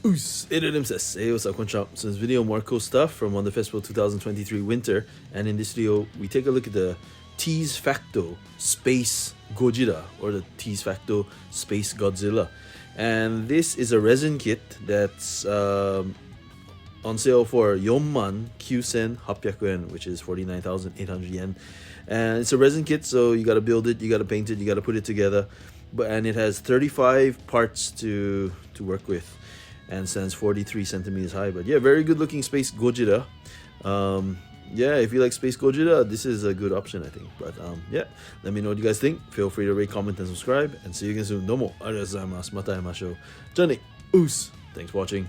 Oos, Impzです。what's up, konnichiwa. So in this video, more cool stuff from Wonder Festival 2023 Winter. And in this video, we take a look at the Facto Space Gojira, or the Facto Space Godzilla. And this is a resin kit that's on sale for 49,800 yen, which is 49,800 yen. And it's a resin kit, so you gotta build it, you gotta paint it, you gotta put it together. And it has 35 parts to work with, and stands 43 centimeters high. But yeah, very good looking Space Gojira. Yeah, if you like Space Gojira, this is a good option, I think. But yeah, let me know what you guys think. Feel free to rate, comment, and subscribe. And see you again soon. どうもありがとうございます。また会いましょう。じゃあね、Oos. Thanks for watching.